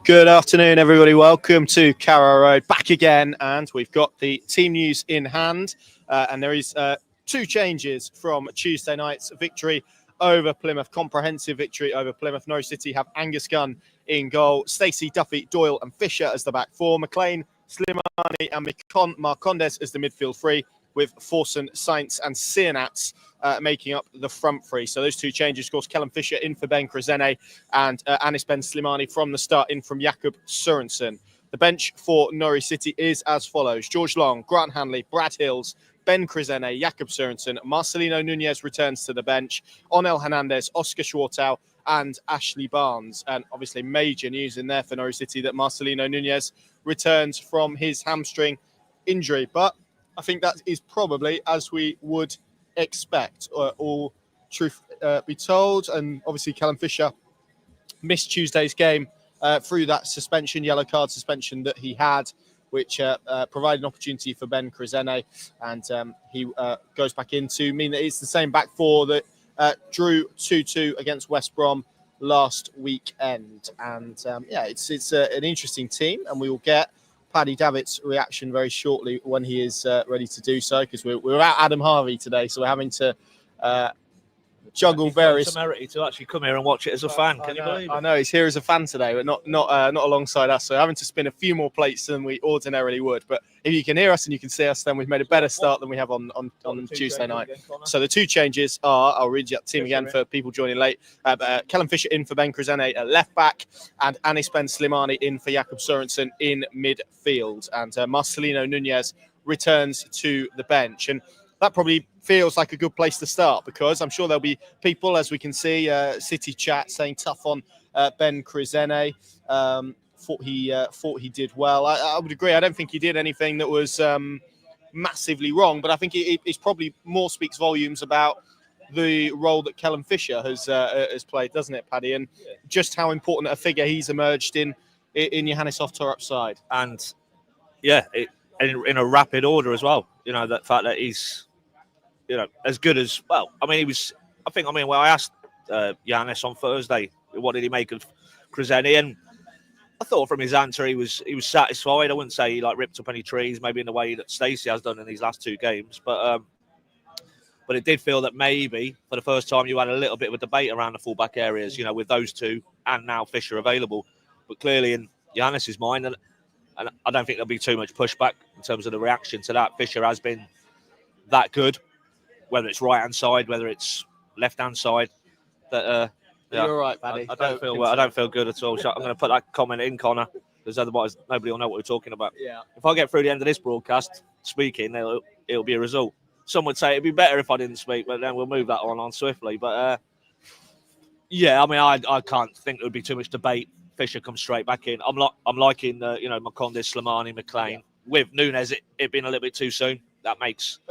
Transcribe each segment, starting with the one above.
Good afternoon, everybody. Welcome to Carrow Road, back again, and we've got the team news in hand. And there is two changes from Tuesday night's victory over Plymouth, comprehensive victory over Plymouth. Norwich City have Angus Gunn in goal, Stacey, Duffy, Doyle and Fisher as the back four, McLean, Slimani and Marcondes as the midfield three, with Forson, Sainz and Sienats making up the front three. So those two changes, of course, Callum Fisher in for Ben Krezene and Anis Ben Slimani from the start in from Jakob Sørensen. The bench for Norwich City is as follows: George Long, Grant Hanley, Brad Hills, Ben Krezene, Jakob Sørensen, Marcelino Nunez returns to the bench, Onel Hernandez, Oscar Schwartau and Ashley Barnes. And obviously major news in there for Norwich City that Marcelino Nunez returns from his hamstring injury. But I think that is probably as we would expect, all truth be told. And obviously Callum Fisher missed Tuesday's game through that suspension, yellow card suspension that he had, which provided an opportunity for Ben Krezene. And he goes back in to mean that it's the same back four that drew 2-2 against West Brom last weekend. And it's an interesting team, and we will get Paddy Davitt's reaction very shortly when he is ready to do so, because we're without Adam Harvey today, so we're having to juggle various. Temerity to actually come here and watch it as a fan. Can you believe it? I know he's here as a fan today, but not alongside us. So having to spin a few more plates than we ordinarily would. But if you can hear us and you can see us, then we've made a better start than we have on Tuesday night. So the two changes are, I'll read you the team again for people joining late. Callum Fisher in for Ben Krezene at left back, and Anis Ben Slimani in for Jakob Sørensen in midfield. And Marcelino Nunez returns to the bench. And that probably feels like a good place to start, because I'm sure there'll be people, as we can see, City chat saying tough on Ben Krezene. Thought he did well. I would agree. I don't think he did anything that was massively wrong, but I think it probably more speaks volumes about the role that Callum Fisher has played, doesn't it, Paddy? And just how important a figure he's emerged in Johannes Oftorup's side. And in a rapid order as well. You know, that fact that he's, as good as, well, I mean, I asked Johannes on Thursday, what did he make of Krezene? And I thought from his answer, he was satisfied. I wouldn't say he ripped up any trees, maybe in the way that Stacey has done in these last two games. But it did feel that maybe for the first time you had a little bit of a debate around the fullback areas, with those two and now Fisher available. But clearly in Johannes's mind, and I don't think there'll be too much pushback in terms of the reaction to that. Fisher has been that good, whether it's right-hand side, whether it's left-hand side. That You're all right, Paddy. I don't feel good at all. So I'm going to put that comment in, Connor, because otherwise nobody will know what we're talking about. Yeah. If I get through the end of this broadcast speaking, it'll be a result. Some would say it'd be better if I didn't speak, but then we'll move that on swiftly. But I can't think there would be too much debate. Fisher comes straight back in. I'm liking Marcondes, Slimani, McLean. With Nunez, it being a little bit too soon. That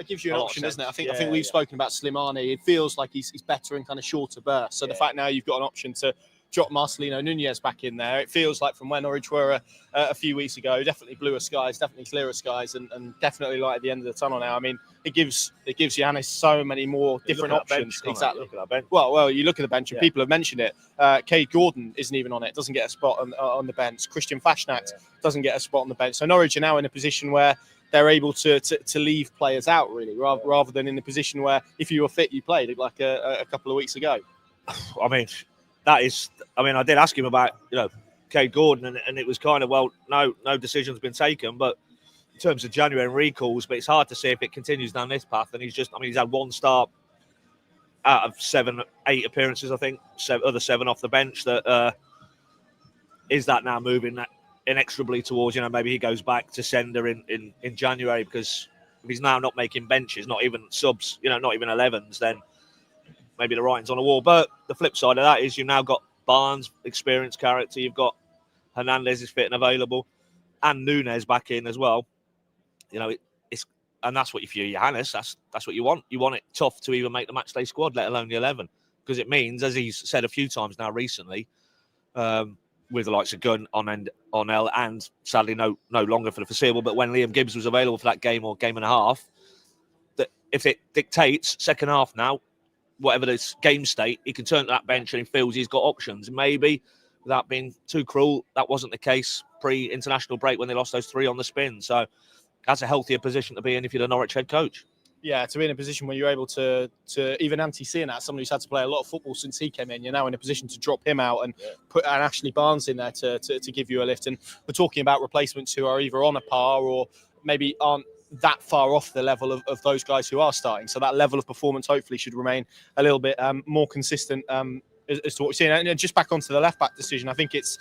gives you an option, doesn't it? I think we've spoken about Slimani. It feels like he's better in kind of shorter bursts. So the fact now you've got an option to drop Marcelino Nunez back in there, it feels like from when Norwich were a few weeks ago, definitely bluer skies, definitely clearer skies, and definitely light at the end of the tunnel now. I mean, it gives Johannes so many more different options. Exactly. Look at that bench. Well, you look at the bench and people have mentioned it. Cade Gordon isn't even on it, doesn't get a spot on the bench. Christian Fashnacht doesn't get a spot on the bench. So Norwich are now in a position where they're able to leave players out, really, rather than in the position where if you were fit, you played like a couple of weeks ago. I mean, I did ask him about, Cade Gordon, and it was kind of, no decision's been taken, but in terms of January and recalls, but it's hard to say if it continues down this path. And he's had one start out of 7-8 appearances, I think, other 7 off the bench. That is that now moving that inexorably towards, maybe he goes back to sender in January, because if he's now not making benches, not even subs, not even 11s, then maybe the writing's on the wall. But the flip side of that is you've now got Barnes, experienced character. You've got Hernandez is fit and available, and Nunez back in as well. And that's what if you're Johannes, that's what you want. You want it tough to even make the matchday squad, let alone the 11, because it means, as he's said a few times now recently, with the likes of Gunn, Onel, and sadly no longer for the foreseeable, but when Liam Gibbs was available for that game or game and a half, that if it dictates second half now, whatever this game state, he can turn to that bench and he feels he's got options. Maybe without being too cruel, that wasn't the case pre-international break when they lost those 3 on the spin. So that's a healthier position to be in if you're the Norwich head coach. Yeah, to be in a position where you're able to even seeing that, someone who's had to play a lot of football since he came in, you're now in a position to drop him out and put an Ashley Barnes in there to give you a lift. And we're talking about replacements who are either on a par or maybe aren't that far off the level of those guys who are starting. So that level of performance hopefully should remain a little bit more consistent as to what we're seeing. And just back onto the left-back decision, I think it's,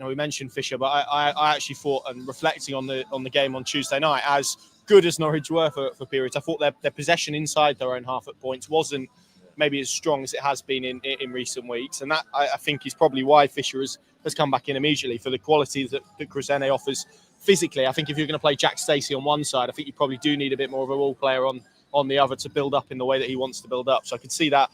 we mentioned Fisher, but I actually thought, and reflecting on the game on Tuesday night, as good as Norwich were for periods, I thought their possession inside their own half at points wasn't maybe as strong as it has been in recent weeks. And that, I think, is probably why Fisher has come back in immediately, for the qualities that Cresene offers physically. I think if you're going to play Jack Stacey on one side, I think you probably do need a bit more of a ball player on the other to build up in the way that he wants to build up. So I could see that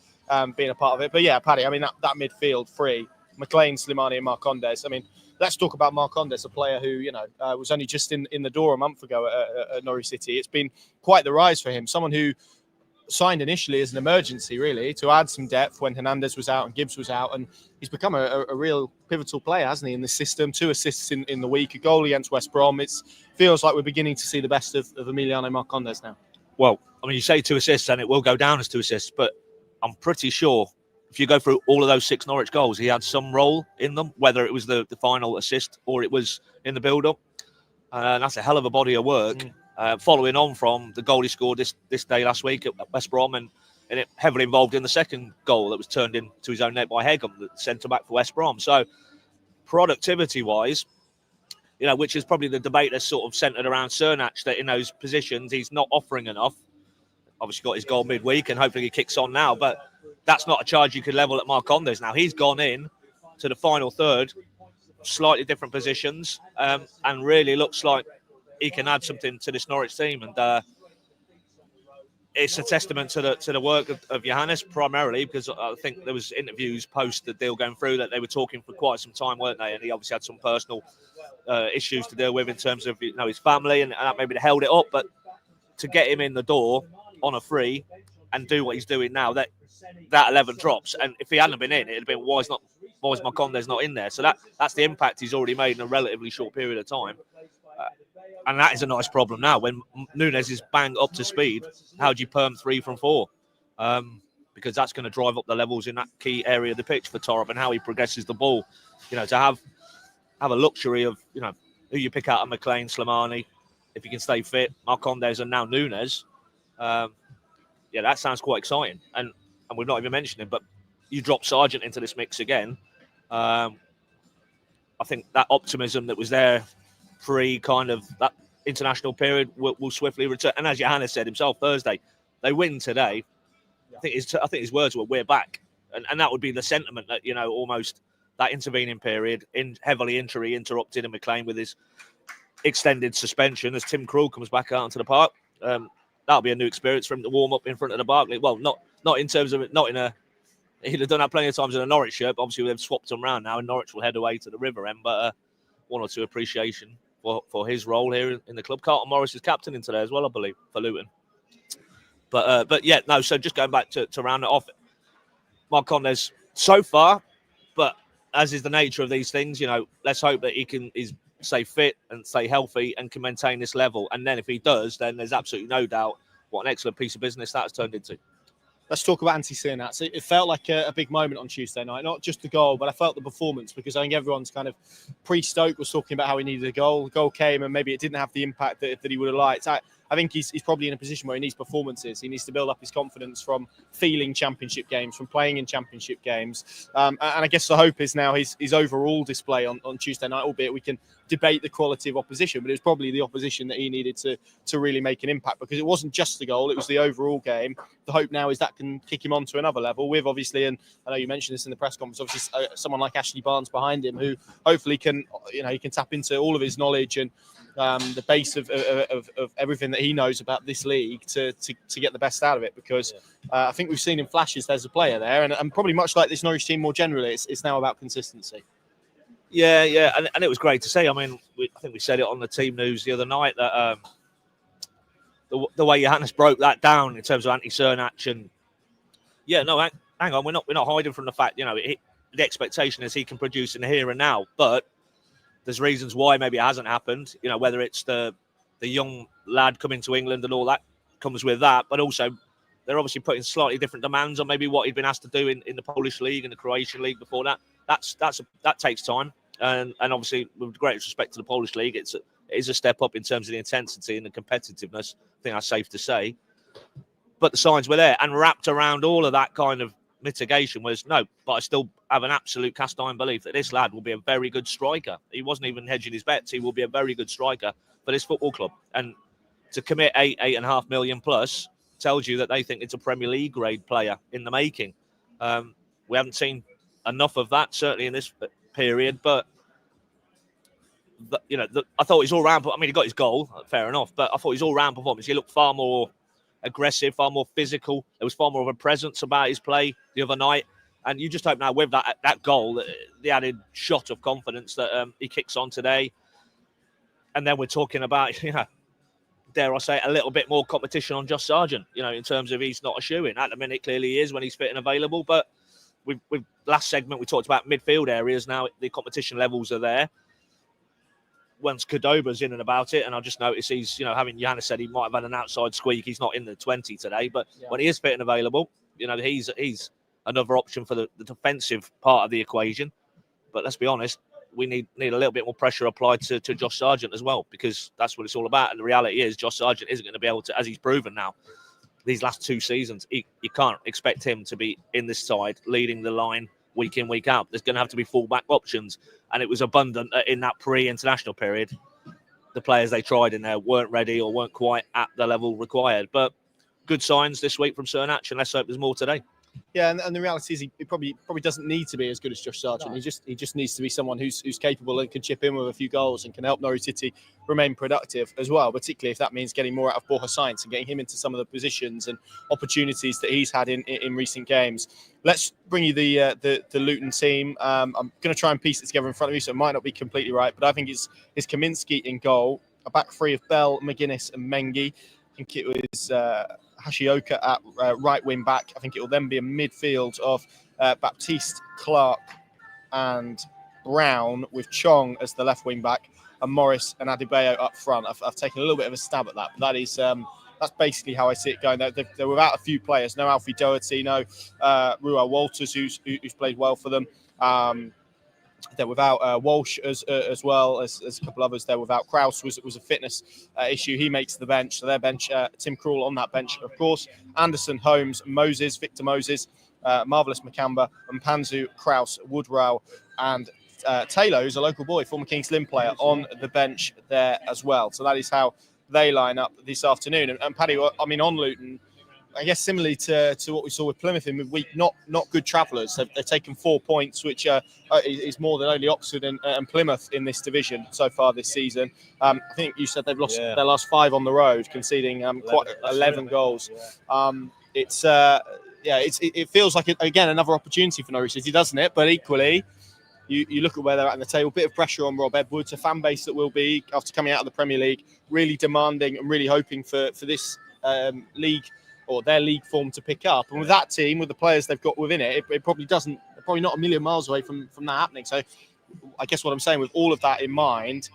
being a part of it. But yeah, Paddy, I mean, that midfield three, McLean, Slimani and Marcondes. I mean, let's talk about Marcondes, a player who, was only just in the door a month ago at Norwich City. It's been quite the rise for him. Someone who signed initially as an emergency, really, to add some depth when Hernandez was out and Gibbs was out. And he's become a real pivotal player, hasn't he, in this system? 2 assists in the week, a goal against West Brom. It feels like we're beginning to see the best of Emiliano Marcondes now. Well, I mean, you say 2 assists and it will go down as 2 assists, but I'm pretty sure if you go through all of those 6 Norwich goals, he had some role in them, whether it was the final assist or it was in the build-up. And that's a hell of a body of work, following on from the goal he scored this day last week at West Brom, and it heavily involved in the second goal that was turned into his own net by Hegum, the centre-back for West Brom. So productivity-wise, which is probably the debate that's sort of centred around Cernach, that in those positions he's not offering enough. Obviously got his goal midweek and hopefully he kicks on now, but that's not a charge you could level at Marcondes. Now, he's gone in to the final third, slightly different positions, and really looks like he can add something to this Norwich team. And it's a testament to the work of Johannes, primarily, because I think there was interviews post the deal going through that they were talking for quite some time, weren't they? And he obviously had some personal issues to deal with in terms of his family, and that maybe held it up. But to get him in the door on a free and do what he's doing now, that 11 drops. And if he hadn't been in, it'd have been, why is Marcondes not in there? So that's the impact he's already made in a relatively short period of time. And that is a nice problem now. When Nunes is bang up to speed, how do you perm 3 from 4? Because that's going to drive up the levels in that key area of the pitch for Torop and how he progresses the ball. To have a luxury of, who you pick out of McLean, Slimani, if you can stay fit, Marcondes and now Nunes. That sounds quite exciting. And we've not even mentioned him, but you drop Sargent into this mix again. I think that optimism that was there pre kind of that international period will swiftly return. And as Johannes said himself Thursday, they win today. I think his words were, we're back. And that would be the sentiment that, almost that intervening period, in heavily injury interrupted, and McLean with his extended suspension as Tim Krul comes back out onto the park. That'll be a new experience for him to warm up in front of the Barclays. Well, not in terms of he'd have done that plenty of times in a Norwich shirt, but obviously they've swapped him around now, and Norwich will head away to the River End. But 1 or 2 appreciation for his role here in the club. Carlton Morris is captaining today as well, I believe, for Luton. But yeah, no. So just going back to round it off, Marcondes so far, but as is the nature of these things, let's hope that he can stay fit and stay healthy and can maintain this level. And then if he does, then there's absolutely no doubt what an excellent piece of business that's turned into. Let's talk about Antti Cernach. It felt like a big moment on Tuesday night, not just the goal, but I felt the performance, because I think everyone's kind of pre-Stoke was talking about how he needed a goal. The goal came and maybe it didn't have the impact that he would have liked. I think he's probably in a position where he needs performances. He needs to build up his confidence from feeling championship games, from playing in championship games. And I guess the hope is now his overall display on Tuesday night, albeit we can debate the quality of opposition, but it was probably the opposition that he needed to really make an impact, because it wasn't just the goal, it was the overall game. The hope now is that can kick him on to another level with, obviously, and I know you mentioned this in the press conference, obviously someone like Ashley Barnes behind him, who hopefully can, he can tap into all of his knowledge and the base of everything that he knows about this league to get the best out of it, because I think we've seen in flashes there's a player there, and probably much like this Norwich team more generally, it's now about consistency. Yeah, and it was great to see. I mean, I think we said it on the team news the other night that the way Johannes broke that down in terms of Antti Cernach, and hang on, we're not hiding from the fact, the expectation is he can produce in the here and now. But there's reasons why maybe it hasn't happened. You know, whether it's the young lad coming to England and all that comes with that, but also they're obviously putting slightly different demands on maybe what he'd been asked to do in the Polish league and the Croatian league before that. That takes time, and obviously with great respect to the Polish league, it is a step up in terms of the intensity and the competitiveness. I think that's safe to say. But the signs were there, and wrapped around all of that kind of mitigation was no. But I still have an absolute cast iron belief that this lad will be a very good striker. He wasn't even hedging his bets. He will be a very good striker for this football club, and to commit 8.5 million plus tells you that they think it's a Premier League grade player in the making. We haven't seen enough of that, certainly in this period, but I thought his all-round, I mean, he got his goal, fair enough, but I thought his all-round performance, he looked far more aggressive, far more physical. There was far more of a presence about his play the other night, and you just hope now with that goal, the added shot of confidence that he kicks on today. And then we're talking about, dare I say, a little bit more competition on Josh Sargent, in terms of he's not a shoo-in. At the minute, clearly he is when he's fit and available. But with last segment, we talked about midfield areas. Now the competition levels are there. Once Cordoba's in and about it, and I just noticed he's, having Giannis said he might have had an outside squeak. He's not in the 20 today, but when he is fit and available, he's another option for the defensive part of the equation. But let's be honest, we need a little bit more pressure applied to Josh Sargent as well, because that's what it's all about. And the reality is Josh Sargent isn't going to be able to, as he's proven now, these last 2 seasons, you can't expect him to be in this side, leading the line week in, week out. There's going to have to be full-back options. And it was abundant in that pre-international period. The players they tried in there weren't ready or weren't quite at the level required. But good signs this week from Cernach, and let's hope there's more today. Yeah, and the reality is he probably doesn't need to be as good as Josh Sargent. No. He just needs to be someone who's capable and can chip in with a few goals and can help Norwich City remain productive as well, particularly if that means getting more out of Borja Sainz and getting him into some of the positions and opportunities that he's had in recent games. Let's bring you the Luton team. I'm going to try and piece it together in front of you, so it might not be completely right, but I think it's Kaminski in goal, a back three of Bell, McGuinness and Mengi. I think it was Hashioka at right wing back. I think it will then be a midfield of Baptiste, Clark and Brown, with Chong as the left wing back and Morris and Adebayo up front. I've taken a little bit of a stab at that, but that is that's basically how I see it going. They're without a few players. No Alfie Doherty, no Ruel Walters, who's played well for them. They're without Walsh as well as a couple others. They're without Kraus, was a fitness issue. He makes the bench. So their bench, Tim Krul on that bench, of course. Anderson, Holmes, Moses, Victor Moses, Marvellous Makamba, and Panzu, Kraus, Woodrow, and Taylor, who's a local boy, former Kings Lynn player, on the bench there as well. So that is how they line up this afternoon. And Paddy, I mean, on Luton, I guess similarly to what we saw with Plymouth in midweek, not good travellers. They've taken 4 points, which is more than only Oxford and Plymouth in this division so far this season. I think you said they've lost their last 5 on the road, conceding 11 goals. Yeah. It feels like, again, another opportunity for Norwich City, doesn't it? But equally, you look at where they're at in the table, bit of pressure on Rob Edwards, a fan base that will be, after coming out of the Premier League, really demanding and really hoping for this league or their league form to pick up. And with that team, with the players they've got within it, it probably doesn't, they're probably not a million miles away from that happening. So I guess what I'm saying, with all of that in mind,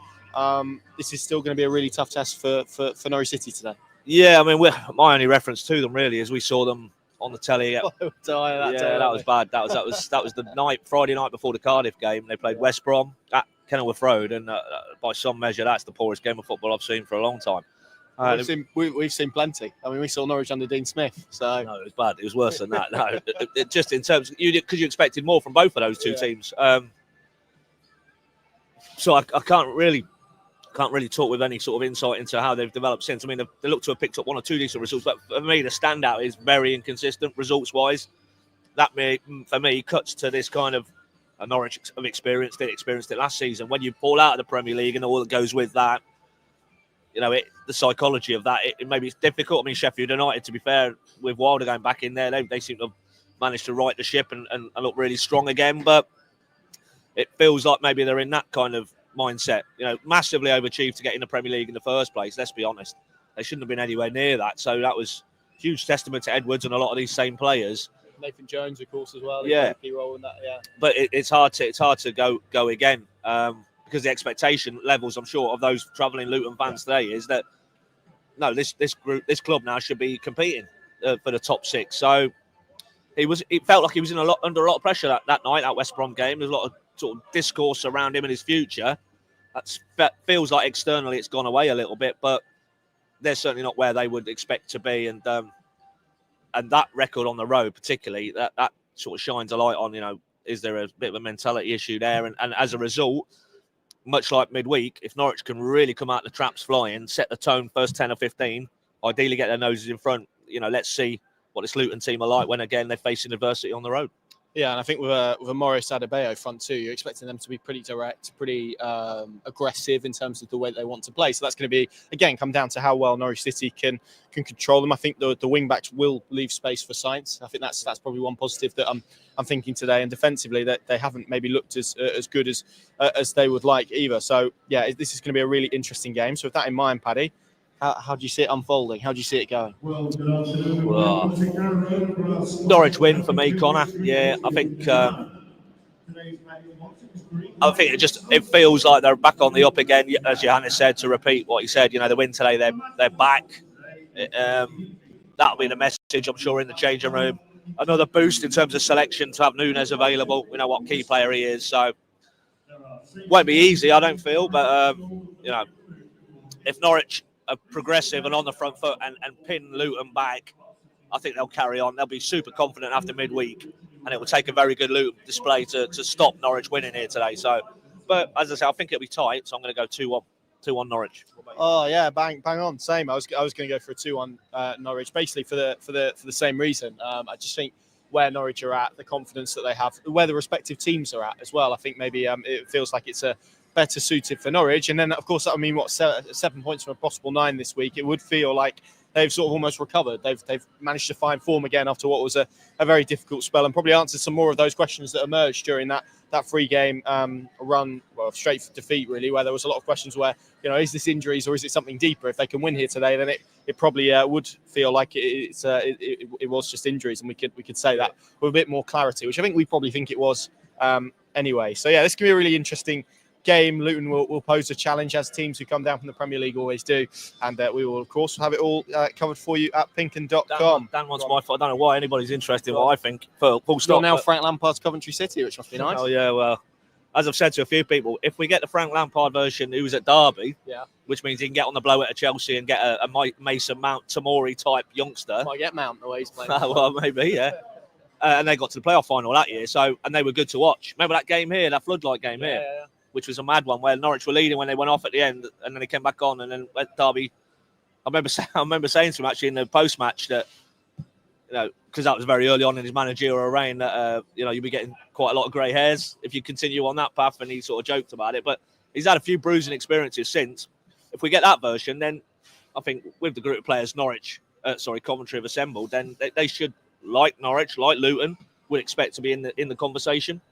this is still going to be a really tough test for Norwich City today. Yeah, I mean, my only reference to them really is we saw them on the telly. That was bad. That was the Friday night before the Cardiff game. They played West Brom at Kenilworth Road, and by some measure, that's the poorest game of football I've seen for a long time. We've seen plenty. I mean, we saw Norwich under Dean Smith. So no, it was bad. It was worse than that. No, it just in terms because you expected more from both of those two teams. So I can't really talk with any sort of insight into how they've developed since. I mean, they look to have picked up 1 or 2 decent results, but for me, the standout is very inconsistent results-wise. That for me cuts to this kind of Norwich have experienced it last season. When you fall out of the Premier League and all that goes with that, the psychology of that, maybe it's difficult. I mean, Sheffield United, to be fair, with Wilder going back in there, they seem to have managed to right the ship and look really strong again. But it feels like maybe they're in that kind of mindset. Massively overachieved to get in the Premier League in the first place. Let's be honest, they shouldn't have been anywhere near that. So that was huge testament to Edwards and a lot of these same players. Nathan Jones, of course, as well. Yeah, a key role in that. Yeah, but it's hard to go again because the expectation levels, I'm sure, of those travelling Luton fans today is that no, this club now should be competing for the top 6. So it felt like he was under a lot of pressure that night, that West Brom game. There's a lot of sort of discourse around him and his future. That feels like externally it's gone away a little bit, but they're certainly not where they would expect to be. And that record on the road, particularly, that sort of shines a light on, is there a bit of a mentality issue there? And as a result, much like midweek, if Norwich can really come out the traps flying, set the tone first 10 or 15, ideally get their noses in front, let's see what this Luton team are like when, again, they're facing adversity on the road. Yeah, and I think with a Morris Adebayo front too, you're expecting them to be pretty direct, pretty aggressive in terms of the way they want to play. So that's going to be, again, come down to how well Norwich City can control them. I think the wing backs will leave space for Sainz. I think that's probably one positive that I'm thinking today. And defensively, that they haven't maybe looked as good as they would like either. So yeah, this is going to be a really interesting game. So with that in mind, Paddy, how do you see it unfolding? How do you see it going? Well, Norwich win for me, Connor. Yeah, I think it feels like they're back on the up again, as Johannes said, to repeat what he said. The win today, they're back. That'll be the message, I'm sure, in the changing room. Another boost in terms of selection to have Núñez available. We know what key player he is, so won't be easy, I don't feel. But if Norwich are progressive and on the front foot and pin Luton back, I think they'll carry on. They'll be super confident after midweek, and it will take a very good Luton display to stop Norwich winning here today. So, but as I say, I think it'll be tight. So I'm going to go 2-1. 2-1 Norwich. Oh yeah, bang on. Same. I was going to go for a 2-1 Norwich, basically for the same reason. I just think where Norwich are at, the confidence that they have, where the respective teams are at as well. I think maybe it feels like it's a better suited for Norwich. And then, of course, 7 points from a possible 9 this week. It would feel like they've sort of almost recovered. They've managed to find form again after what was a very difficult spell, and probably answered some more of those questions that emerged during that 3-game run, straight for defeat, really, where there was a lot of questions where, is this injuries or is it something deeper? If they can win here today, then it probably would feel like it was just injuries, and we could say that with a bit more clarity, which I think we probably think it was anyway. So yeah, this can be a really interesting game. Luton will pose a challenge, as teams who come down from the Premier League always do, and we will of course have it all covered for you at pinken.com. Dan wants my fault. I don't know why anybody's interested in what I think. Full stop. Now Frank Lampard's Coventry City, which must be nice. Oh yeah, well, as I've said to a few people, if we get the Frank Lampard version who's at Derby, which means he can get on the blow at Chelsea and get a Mason Mount Tamori type youngster. Might get Mount the way he's playing. Well, maybe, yeah. And they got to the playoff final that year, and they were good to watch. Remember that game here, that floodlight game here? Yeah. Which was a mad one, where Norwich were leading when they went off at the end, and then they came back on, and then went Derby. I remember saying to him actually in the post-match that, because that was very early on in his managerial reign, that you'll be getting quite a lot of grey hairs if you continue on that path, and he sort of joked about it. But he's had a few bruising experiences since. If we get that version, then I think with the group of players Coventry have assembled, then they should, like Norwich, like Luton, would expect to be in the conversation.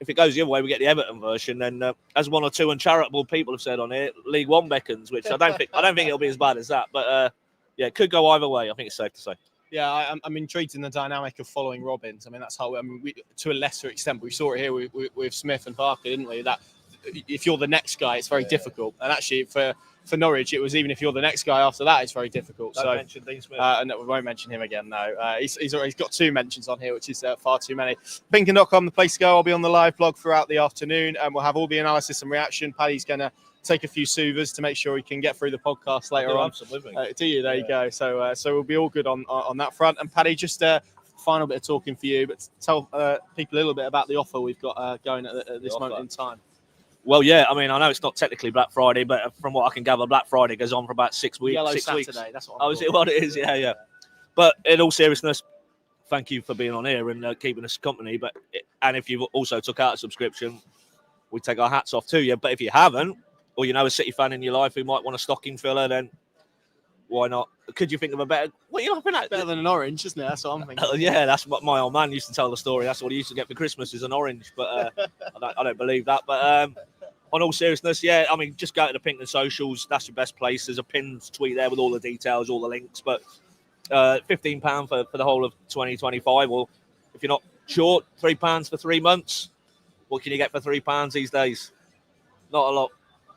If it goes the other way, we get the Everton version. Then, as one or two uncharitable people have said on here, League One beckons, which I don't think it'll be as bad as that. But it could go either way. I think it's safe to say. Yeah, I'm intrigued in the dynamic of following Robbins. I mean, that's how we, to a lesser extent, we saw it here with Smith and Parker, didn't we? That if you're the next guy, it's very difficult. And actually, for Norwich, it was even if you're the next guy after that, it's very difficult. Don't mention Dean Smith. No, we won't mention him again. No, he's got 2 mentions on here, which is far too many. Pinken.com, the place to go. I'll be on the live blog throughout the afternoon, and we'll have all the analysis and reaction. Paddy's going to take a few soothers to make sure he can get through the podcast later on. Do you? There you go. So we'll be all good on that front. And Paddy, just final bit of talking for you, but tell people a little bit about the offer we've got going at this moment in time. Well, yeah, I mean, I know it's not technically Black Friday, but from what I can gather, Black Friday goes on for about 6 weeks. Yellow 6 Saturday, weeks. That's what is it what it is? Yeah. But in all seriousness, thank you for being on here and keeping us company. And if you've also took out a subscription, we take our hats off to you. But if you haven't, or a City fan in your life who might want a stocking filler, then why not? Could you think of a better? What are you laughing at? Better than an orange, isn't it? That's what I'm thinking. Yeah, that's what my old man used to tell the story. That's what he used to get for Christmas is an orange. But I don't believe that. But on all seriousness, yeah, I mean, just go to the Pinken socials. That's your best place. There's a pinned tweet there with all the details, all the links. But £15 for the whole of 2025, or if you're not short, £3 for 3 months. What can you get for £3 these days? Not a lot.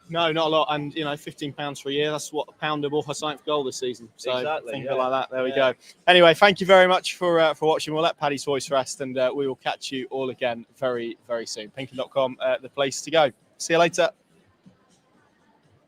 No, not a lot. And, you know, £15 for a year, that's what £1 bought for something for goal this season. So Exactly, think yeah. of it like that. There we go. Anyway, thank you very much for watching. We'll let Paddy's voice rest, and we will catch you all again very, very soon. Pinkin.com, the place to go. See you later.